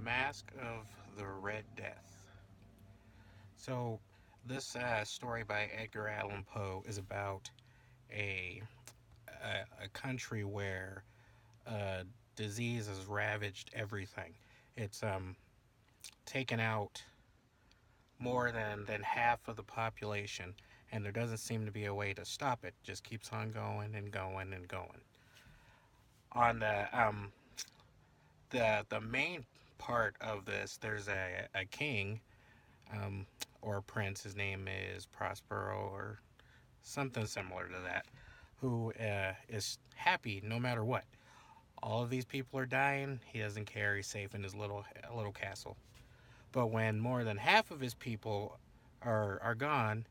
Masque of the Red Death. So, this story by Edgar Allan Poe is about a, a country where disease has ravaged everything. It's taken out more than half of the population, and there doesn't seem to be a way to stop it. Just keeps on going and going and going. On the main part of this, there's a king um, or a prince. His name is Prospero or something similar to that, who is happy no matter what. All of these people are dying. He doesn't care. He's safe in his little castle. But when more than half of his people are gone,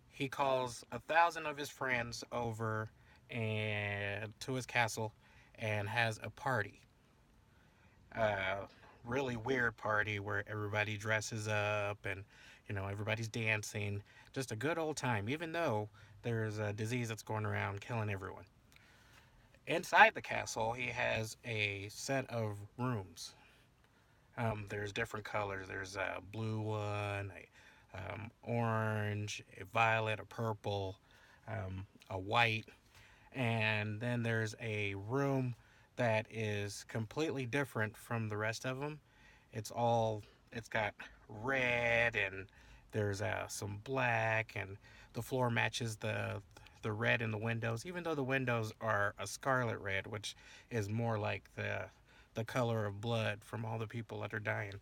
he calls 1,000 of his friends over and to his castle and has a party. Uh, really weird party where everybody dresses up and everybody's dancing. Just a good old time, even though there's a disease that's going around killing everyone. Inside the castle, he has a set of rooms. There's different colors. There's a blue one, a orange, a violet, a purple, a white, and then there's a room that is completely different from the rest of them. It's got red and there's some black, and the floor matches the red in the windows, even though the windows are a scarlet red, which is more like the color of blood from all the people that are dying.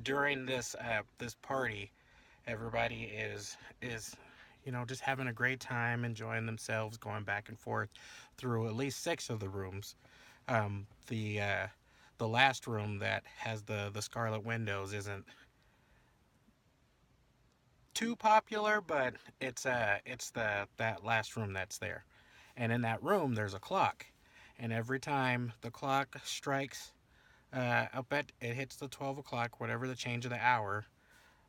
During this party, everybody is just having a great time, enjoying themselves, going back and forth through at least six of the rooms. The last room that has the scarlet windows isn't too popular, but it's the that last room that's there. And in that room, there's a clock, and every time the clock strikes up at it hits the 12 o'clock, whatever the change of the hour,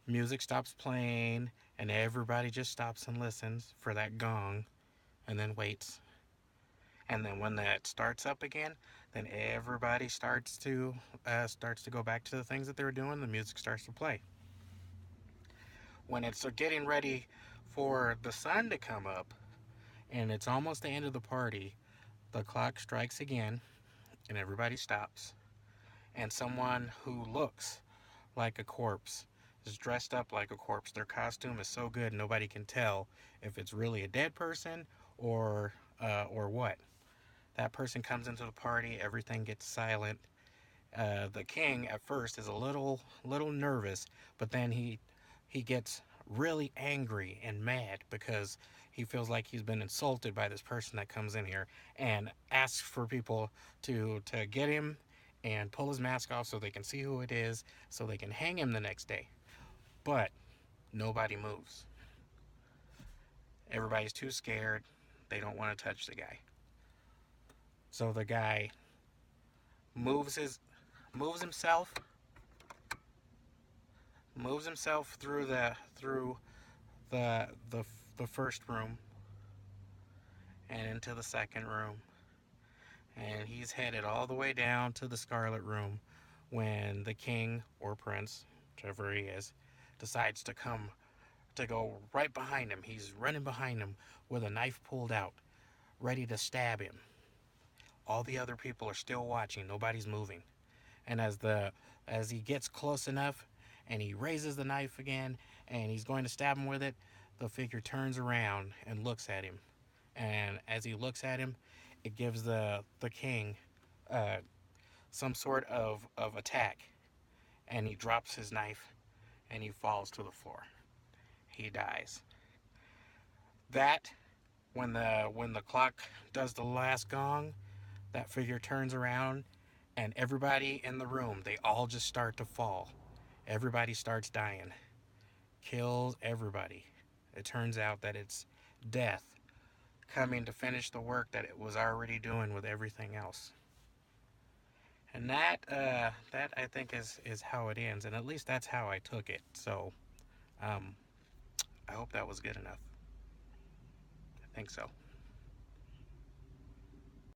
music stops playing, and everybody just stops and listens for that gong, and then waits. And then when that starts up again, then everybody starts to go back to the things that they were doing. The music starts to play. When it's getting ready for the sun to come up, and it's almost the end of the party, the clock strikes again, and everybody stops. And someone who looks like a corpse is dressed up like a corpse. Their costume is so good nobody can tell if it's really a dead person or what. That person comes into the party, everything gets silent. The king at first is a little nervous, but then he gets really angry and mad because he feels like he's been insulted by this person that comes in here and asks for people to get him and pull his mask off so they can see who it is so they can hang him the next day. But nobody moves. Everybody's too scared. They don't want to touch the guy. So the guy moves his moves himself moves himself through the the first room and into the second room, and he's headed all the way down to the scarlet room when the king or prince, whichever he is, decides to go right behind him. He's running behind him with a knife pulled out, ready to stab him. All the other people are still watching. Nobody's moving. And as he gets close enough and he raises the knife again and he's going to stab him with it, the figure turns around and looks at him. And as he looks at him, it gives the king uh, some sort of attack, and he drops his knife and he falls to the floor. He dies. That when the clock does the last gong, that figure turns around and everybody in the room, they all just start to fall. Everybody starts dying. Kills everybody. It turns out that it's death coming to finish the work that it was already doing with everything else. And that I think is how it ends, and at least that's how I took it. So um, I hope that was good enough. I think so.